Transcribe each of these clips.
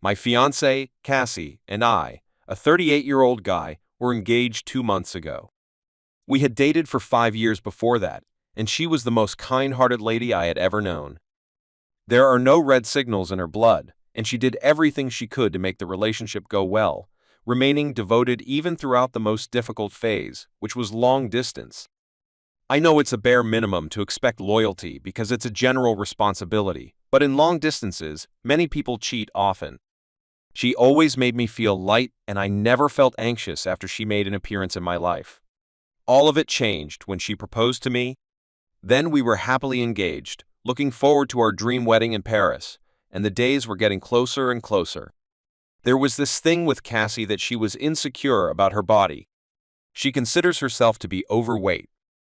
My fiancée, Cassie, and I, a 38-year-old guy, were engaged 2 months ago. We had dated for 5 years before that, and she was the most kind-hearted lady I had ever known. There are no red signals in her blood, and she did everything she could to make the relationship go well, remaining devoted even throughout the most difficult phase, which was long distance. I know it's a bare minimum to expect loyalty because it's a general responsibility, but in long distances, many people cheat often. She always made me feel light, and I never felt anxious after she made an appearance in my life. All of it changed when she proposed to me. Then we were happily engaged, looking forward to our dream wedding in Paris, and the days were getting closer and closer. There was this thing with Cassie that she was insecure about her body. She considers herself to be overweight.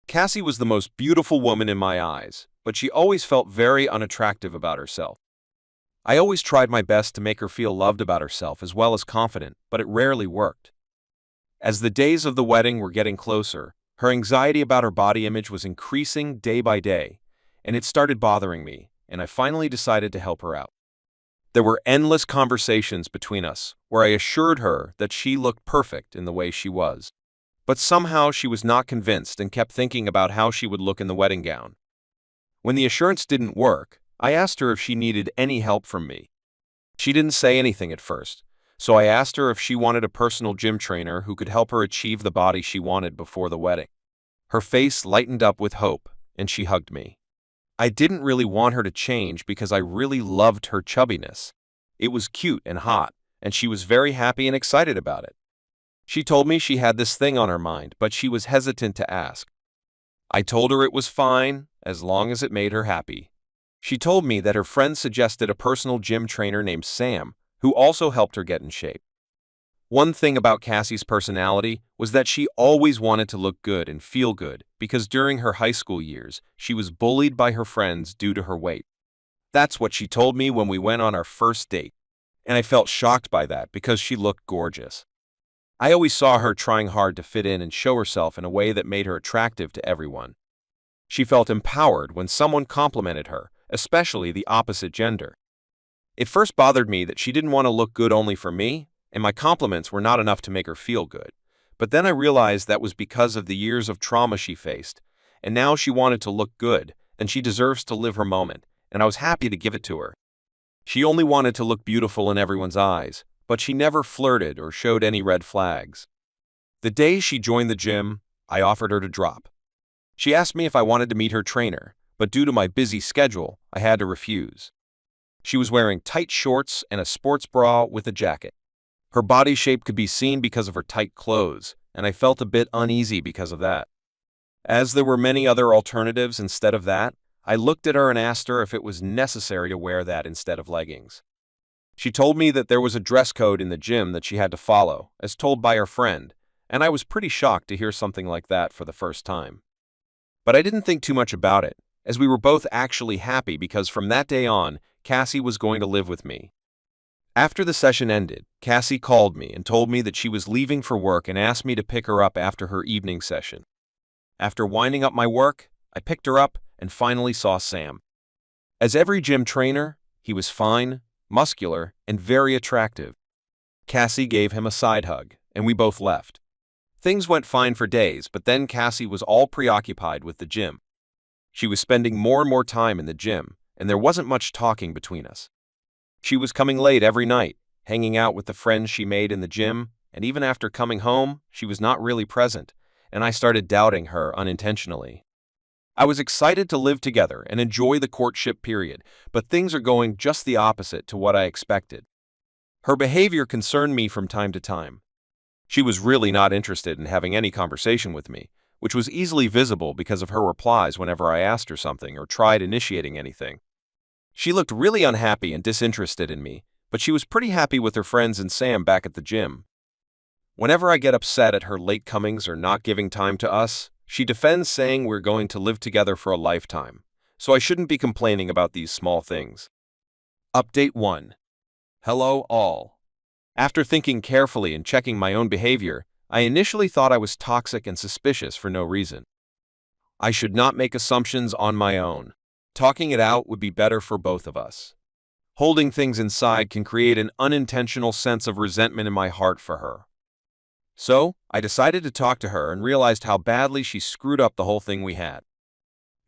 Cassie was the most beautiful woman in my eyes, but she always felt very unattractive about herself. I always tried my best to make her feel loved about herself as well as confident, but it rarely worked. As the days of the wedding were getting closer, her anxiety about her body image was increasing day by day, and it started bothering me, and I finally decided to help her out. There were endless conversations between us where I assured her that she looked perfect in the way she was. But somehow she was not convinced and kept thinking about how she would look in the wedding gown. When the assurance didn't work, I asked her if she needed any help from me. She didn't say anything at first, so I asked her if she wanted a personal gym trainer who could help her achieve the body she wanted before the wedding. Her face lightened up with hope, and she hugged me. I didn't really want her to change because I really loved her chubbiness. It was cute and hot, and she was very happy and excited about it. She told me she had this thing on her mind, but she was hesitant to ask. I told her it was fine, as long as it made her happy. She told me that her friend suggested a personal gym trainer named Sam, who also helped her get in shape. One thing about Cassie's personality was that she always wanted to look good and feel good because during her high school years, she was bullied by her friends due to her weight. That's what she told me when we went on our first date, and I felt shocked by that because she looked gorgeous. I always saw her trying hard to fit in and show herself in a way that made her attractive to everyone. She felt empowered when someone complimented her, especially the opposite gender. It first bothered me that she didn't want to look good only for me, and my compliments were not enough to make her feel good. But then I realized that was because of the years of trauma she faced, and now she wanted to look good, and she deserves to live her moment, and I was happy to give it to her. She only wanted to look beautiful in everyone's eyes, but she never flirted or showed any red flags. The day she joined the gym, I offered her to drop. She asked me if I wanted to meet her trainer, but due to my busy schedule, I had to refuse. She was wearing tight shorts and a sports bra with a jacket. Her body shape could be seen because of her tight clothes, and I felt a bit uneasy because of that. As there were many other alternatives instead of that, I looked at her and asked her if it was necessary to wear that instead of leggings. She told me that there was a dress code in the gym that she had to follow, as told by her friend, and I was pretty shocked to hear something like that for the first time. But I didn't think too much about it, as we were both actually happy because from that day on, Cassie was going to live with me. After the session ended, Cassie called me and told me that she was leaving for work and asked me to pick her up after her evening session. After winding up my work, I picked her up and finally saw Sam. As every gym trainer, he was fine, muscular, and very attractive. Cassie gave him a side hug, and we both left. Things went fine for days, but then Cassie was all preoccupied with the gym. She was spending more and more time in the gym, and there wasn't much talking between us. She was coming late every night, hanging out with the friends she made in the gym, and even after coming home, she was not really present, and I started doubting her unintentionally. I was excited to live together and enjoy the courtship period, but things are going just the opposite to what I expected. Her behavior concerned me from time to time. She was really not interested in having any conversation with me, which was easily visible because of her replies whenever I asked her something or tried initiating anything. She looked really unhappy and disinterested in me, but she was pretty happy with her friends and Sam back at the gym. Whenever I get upset at her late comings or not giving time to us, she defends saying we're going to live together for a lifetime, so I shouldn't be complaining about these small things. Update 1. Hello all. After thinking carefully and checking my own behavior, I initially thought I was toxic and suspicious for no reason. I should not make assumptions on my own. Talking it out would be better for both of us. Holding things inside can create an unintentional sense of resentment in my heart for her. So, I decided to talk to her and realized how badly she screwed up the whole thing we had.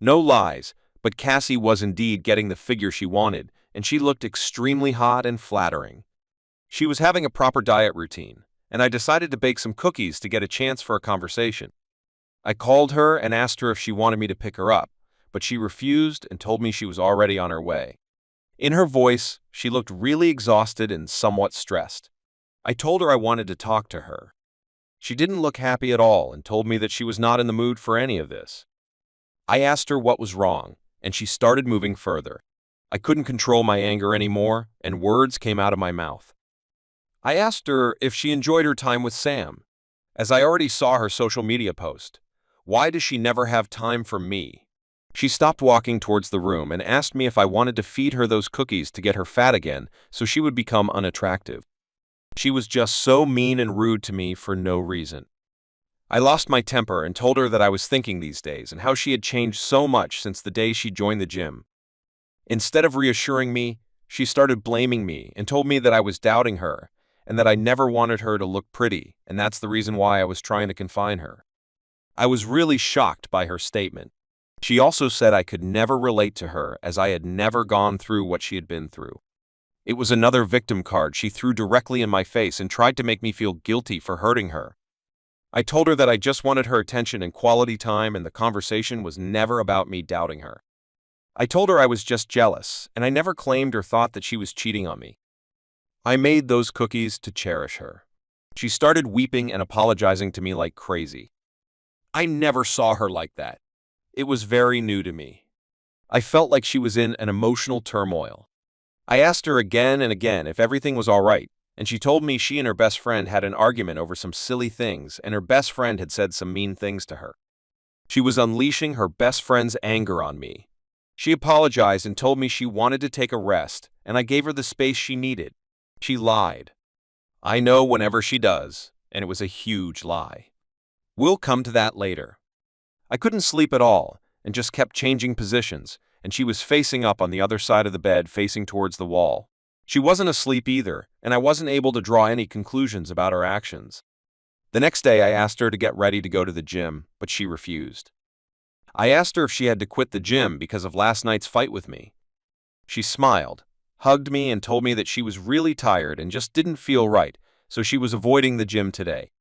No lies, but Cassie was indeed getting the figure she wanted, and she looked extremely hot and flattering. She was having a proper diet routine, and I decided to bake some cookies to get a chance for a conversation. I called her and asked her if she wanted me to pick her up, but she refused and told me she was already on her way. In her voice, she looked really exhausted and somewhat stressed. I told her I wanted to talk to her. She didn't look happy at all and told me that she was not in the mood for any of this. I asked her what was wrong, and she started moving further. I couldn't control my anger anymore, and words came out of my mouth. I asked her if she enjoyed her time with Sam. As I already saw her social media post, why does she never have time for me? She stopped walking towards the room and asked me if I wanted to feed her those cookies to get her fat again so she would become unattractive. She was just so mean and rude to me for no reason. I lost my temper and told her that I was thinking these days and how she had changed so much since the day she joined the gym. Instead of reassuring me, she started blaming me and told me that I was doubting her and that I never wanted her to look pretty, and that's the reason why I was trying to confine her. I was really shocked by her statement. She also said I could never relate to her as I had never gone through what she had been through. It was another victim card she threw directly in my face and tried to make me feel guilty for hurting her. I told her that I just wanted her attention and quality time, and the conversation was never about me doubting her. I told her I was just jealous, and I never claimed or thought that she was cheating on me. I made those cookies to cherish her. She started weeping and apologizing to me like crazy. I never saw her like that. It was very new to me. I felt like she was in an emotional turmoil. I asked her again and again if everything was all right, and she told me she and her best friend had an argument over some silly things, and her best friend had said some mean things to her. She was unleashing her best friend's anger on me. She apologized and told me she wanted to take a rest, and I gave her the space she needed. She lied. I know whenever she does, and it was a huge lie. We'll come to that later. I couldn't sleep at all, and just kept changing positions, and she was facing up on the other side of the bed, facing towards the wall. She wasn't asleep either, and I wasn't able to draw any conclusions about her actions. The next day I asked her to get ready to go to the gym, but she refused. I asked her if she had to quit the gym because of last night's fight with me. She smiled, hugged me, and told me that she was really tired and just didn't feel right, so she was avoiding the gym today.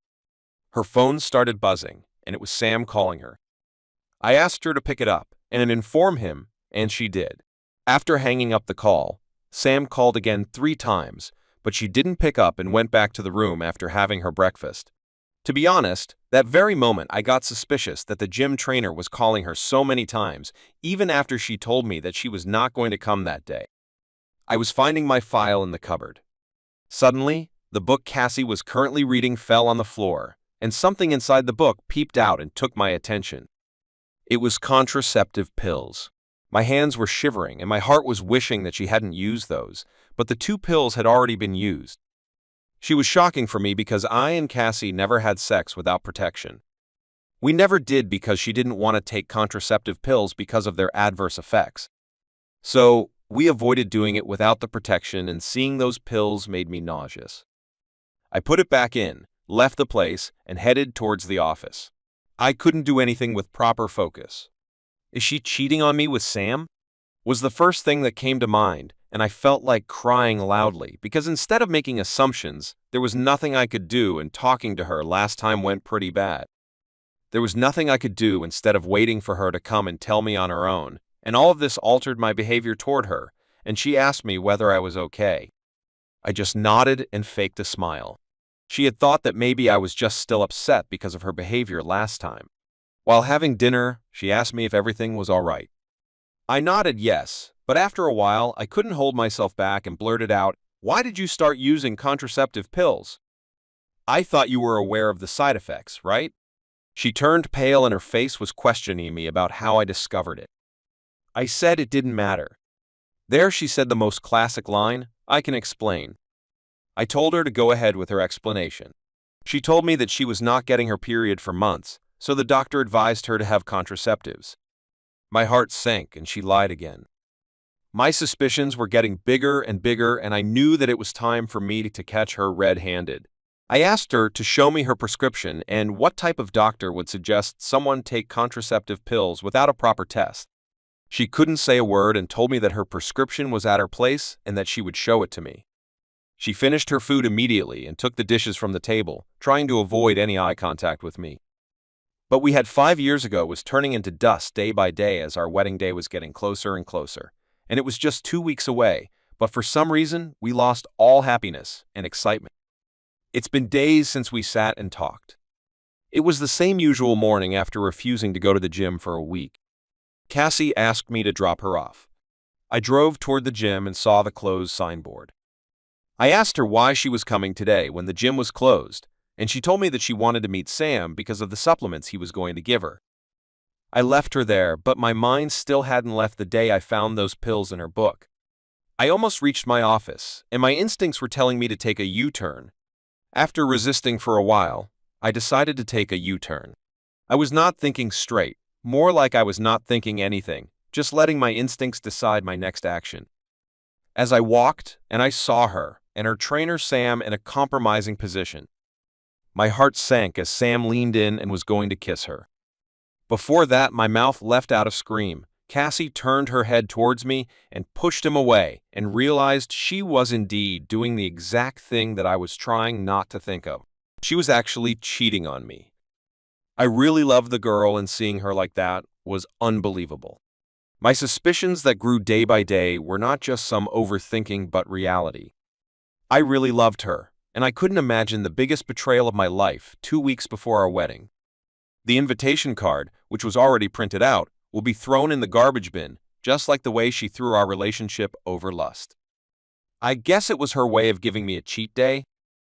Her phone started buzzing, and it was Sam calling her. I asked her to pick it up and inform him, and she did. After hanging up the call, Sam called again 3 times, but she didn't pick up and went back to the room after having her breakfast. To be honest, that very moment I got suspicious that the gym trainer was calling her so many times, even after she told me that she was not going to come that day. I was finding my file in the cupboard. Suddenly, the book Cassie was currently reading fell on the floor, and something inside the book peeped out and took my attention. It was contraceptive pills. My hands were shivering and my heart was wishing that she hadn't used those, but the 2 pills had already been used. She was shocking for me because I and Cassie never had sex without protection. We never did because she didn't want to take contraceptive pills because of their adverse effects. So, we avoided doing it without the protection, and seeing those pills made me nauseous. I put it back in, left the place, and headed towards the office. I couldn't do anything with proper focus. Is she cheating on me with Sam? Was the first thing that came to mind, and I felt like crying loudly because instead of making assumptions, there was nothing I could do, and talking to her last time went pretty bad. There was nothing I could do instead of waiting for her to come and tell me on her own, and all of this altered my behavior toward her, and she asked me whether I was okay. I just nodded and faked a smile. She had thought that maybe I was just still upset because of her behavior last time. While having dinner, she asked me if everything was all right. I nodded yes, but after a while, I couldn't hold myself back and blurted out, "Why did you start using contraceptive pills? I thought you were aware of the side effects, right?" She turned pale and her face was questioning me about how I discovered it. I said it didn't matter. There she said the most classic line, "I can explain." I told her to go ahead with her explanation. She told me that she was not getting her period for months, so the doctor advised her to have contraceptives. My heart sank and she lied again. My suspicions were getting bigger and bigger, and I knew that it was time for me to catch her red-handed. I asked her to show me her prescription and what type of doctor would suggest someone take contraceptive pills without a proper test. She couldn't say a word and told me that her prescription was at her place and that she would show it to me. She finished her food immediately and took the dishes from the table, trying to avoid any eye contact with me. What we had 5 years ago was turning into dust day by day as our wedding day was getting closer and closer, and it was just 2 weeks away, but for some reason, we lost all happiness and excitement. It's been days since we sat and talked. It was the same usual morning after refusing to go to the gym for a week. Cassie asked me to drop her off. I drove toward the gym and saw the closed signboard. I asked her why she was coming today when the gym was closed, and she told me that she wanted to meet Sam because of the supplements he was going to give her. I left her there, but my mind still hadn't left the day I found those pills in her book. I almost reached my office, and my instincts were telling me to take a U-turn. After resisting for a while, I decided to take a U-turn. I was not thinking straight, more like I was not thinking anything, just letting my instincts decide my next action. As I walked, and I saw her, and her trainer Sam in a compromising position. My heart sank as Sam leaned in and was going to kiss her. Before that, my mouth left out a scream. Cassie turned her head towards me and pushed him away and realized she was indeed doing the exact thing that I was trying not to think of. She was actually cheating on me. I really loved the girl, and seeing her like that was unbelievable. My suspicions that grew day by day were not just some overthinking but reality. I really loved her, and I couldn't imagine the biggest betrayal of my life 2 weeks before our wedding. The invitation card, which was already printed out, will be thrown in the garbage bin, just like the way she threw our relationship over lust. I guess it was her way of giving me a cheat day.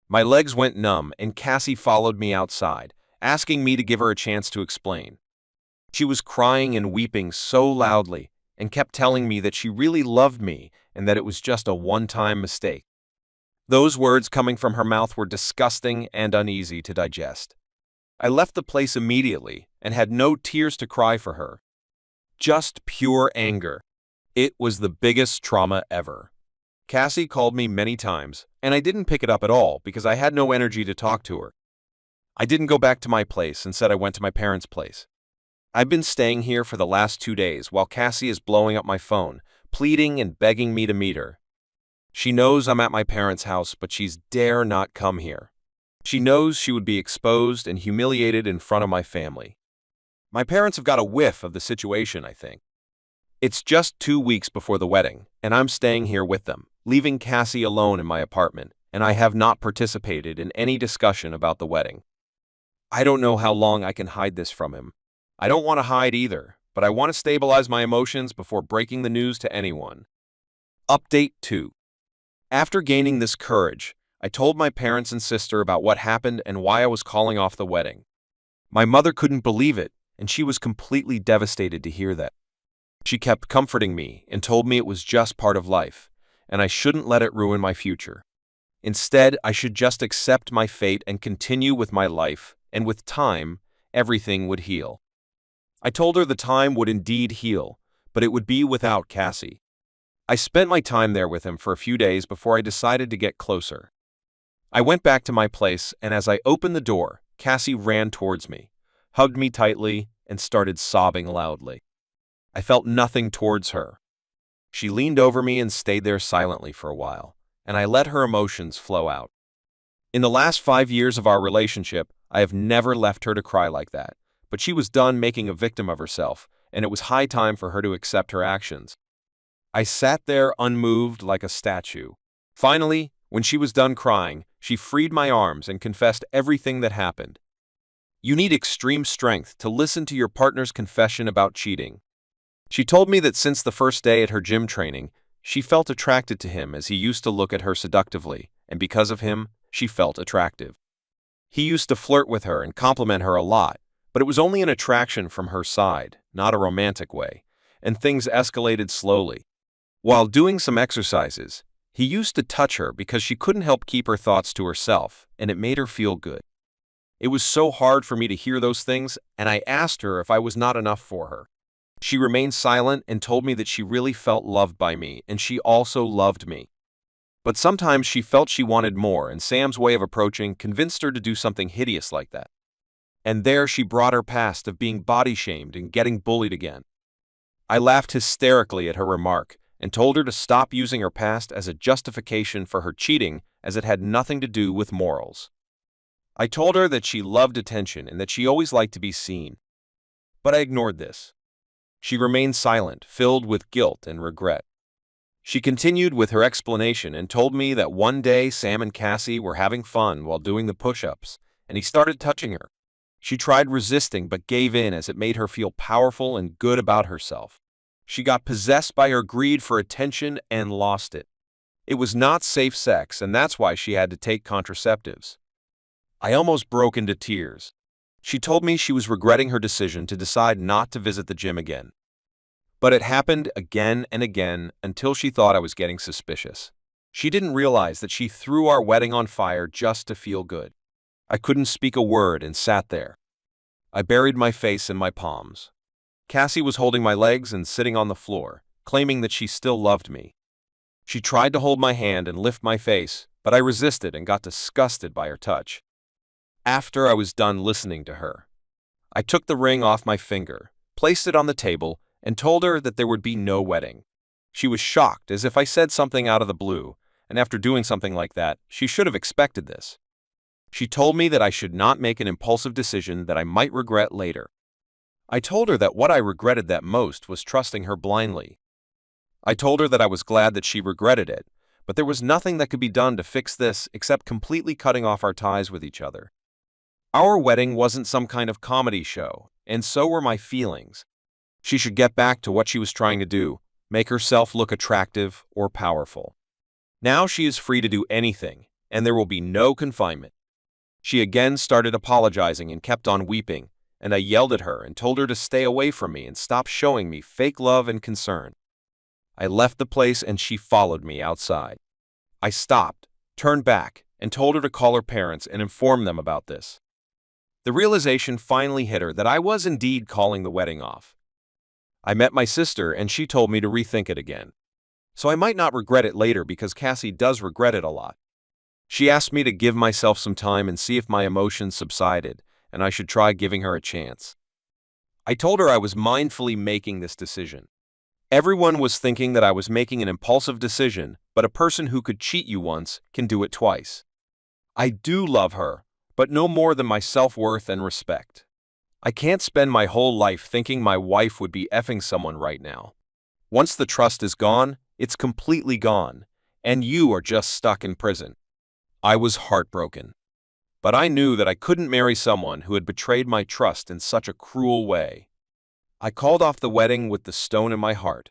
My legs went numb, and Cassie followed me outside, asking me to give her a chance to explain. She was crying and weeping so loudly, and kept telling me that she really loved me and that it was just a one-time mistake. Those words coming from her mouth were disgusting and uneasy to digest. I left the place immediately and had no tears to cry for her. Just pure anger. It was the biggest trauma ever. Cassie called me many times, and I didn't pick it up at all because I had no energy to talk to her. I didn't go back to my place and said I went to my parents' place. I've been staying here for the last 2 days while Cassie is blowing up my phone, pleading and begging me to meet her. She knows I'm at my parents' house, but she's dare not come here. She knows she would be exposed and humiliated in front of my family. My parents have got a whiff of the situation, I think. It's just 2 weeks before the wedding, and I'm staying here with them, leaving Cassie alone in my apartment, and I have not participated in any discussion about the wedding. I don't know how long I can hide this from him. I don't want to hide either, but I want to stabilize my emotions before breaking the news to anyone. Update 2. After gaining this courage, I told my parents and sister about what happened and why I was calling off the wedding. My mother couldn't believe it, and she was completely devastated to hear that. She kept comforting me and told me it was just part of life, and I shouldn't let it ruin my future. Instead, I should just accept my fate and continue with my life, and with time, everything would heal. I told her the time would indeed heal, but it would be without Cassie. I spent my time there with him for a few days before I decided to get closer. I went back to my place, and as I opened the door, Cassie ran towards me, hugged me tightly, and started sobbing loudly. I felt nothing towards her. She leaned over me and stayed there silently for a while, and I let her emotions flow out. In the last 5 years of our relationship, I have never left her to cry like that, but she was done making a victim of herself, and it was high time for her to accept her actions. I sat there unmoved like a statue. Finally, when she was done crying, she freed my arms and confessed everything that happened. You need extreme strength to listen to your partner's confession about cheating. She told me that since the first day at her gym training, she felt attracted to him as he used to look at her seductively, and because of him, she felt attractive. He used to flirt with her and compliment her a lot, but it was only an attraction from her side, not a romantic way, and things escalated slowly. While doing some exercises, he used to touch her because she couldn't help keep her thoughts to herself, and it made her feel good. It was so hard for me to hear those things, and I asked her if I was not enough for her. She remained silent and told me that she really felt loved by me and she also loved me. But sometimes she felt she wanted more, and Sam's way of approaching convinced her to do something hideous like that. And there she brought her past of being body shamed and getting bullied again. I laughed hysterically at her remark and told her to stop using her past as a justification for her cheating, as it had nothing to do with morals. I told her that she loved attention and that she always liked to be seen. But I ignored this. She remained silent, filled with guilt and regret. She continued with her explanation and told me that one day Sam and Cassie were having fun while doing the push-ups, and he started touching her. She tried resisting but gave in, as it made her feel powerful and good about herself. She got possessed by her greed for attention and lost it. It was not safe sex, and that's why she had to take contraceptives. I almost broke into tears. She told me she was regretting her decision to decide not to visit the gym again. But it happened again and again until she thought I was getting suspicious. She didn't realize that she threw our wedding on fire just to feel good. I couldn't speak a word and sat there. I buried my face in my palms. Cassie was holding my legs and sitting on the floor, claiming that she still loved me. She tried to hold my hand and lift my face, but I resisted and got disgusted by her touch. After I was done listening to her, I took the ring off my finger, placed it on the table, and told her that there would be no wedding. She was shocked, as if I said something out of the blue, and after doing something like that, she should have expected this. She told me that I should not make an impulsive decision that I might regret later. I told her that what I regretted that most was trusting her blindly. I told her that I was glad that she regretted it, but there was nothing that could be done to fix this except completely cutting off our ties with each other. Our wedding wasn't some kind of comedy show, and so were my feelings. She should get back to what she was trying to do, make herself look attractive or powerful. Now she is free to do anything, and there will be no confinement. She again started apologizing and kept on weeping, and I yelled at her and told her to stay away from me and stop showing me fake love and concern. I left the place and she followed me outside. I stopped, turned back, and told her to call her parents and inform them about this. The realization finally hit her that I was indeed calling the wedding off. I met my sister and she told me to rethink it again. So I might not regret it later, because Cassie does regret it a lot. She asked me to give myself some time and see if my emotions subsided, and I should try giving her a chance. I told her I was mindfully making this decision. Everyone was thinking that I was making an impulsive decision, but a person who could cheat you once can do it twice. I do love her, but no more than my self-worth and respect. I can't spend my whole life thinking my wife would be effing someone right now. Once the trust is gone, it's completely gone, and you are just stuck in prison. I was heartbroken. But I knew that I couldn't marry someone who had betrayed my trust in such a cruel way. I called off the wedding with the stone in my heart.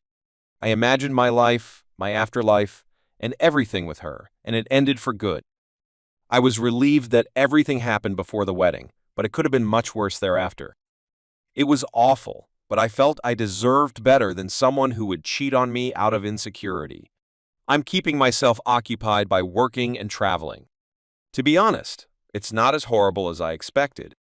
I imagined my life, my afterlife, and everything with her, and it ended for good. I was relieved that everything happened before the wedding, but it could have been much worse thereafter. It was awful, but I felt I deserved better than someone who would cheat on me out of insecurity. I'm keeping myself occupied by working and traveling. To be honest, it's not as horrible as I expected,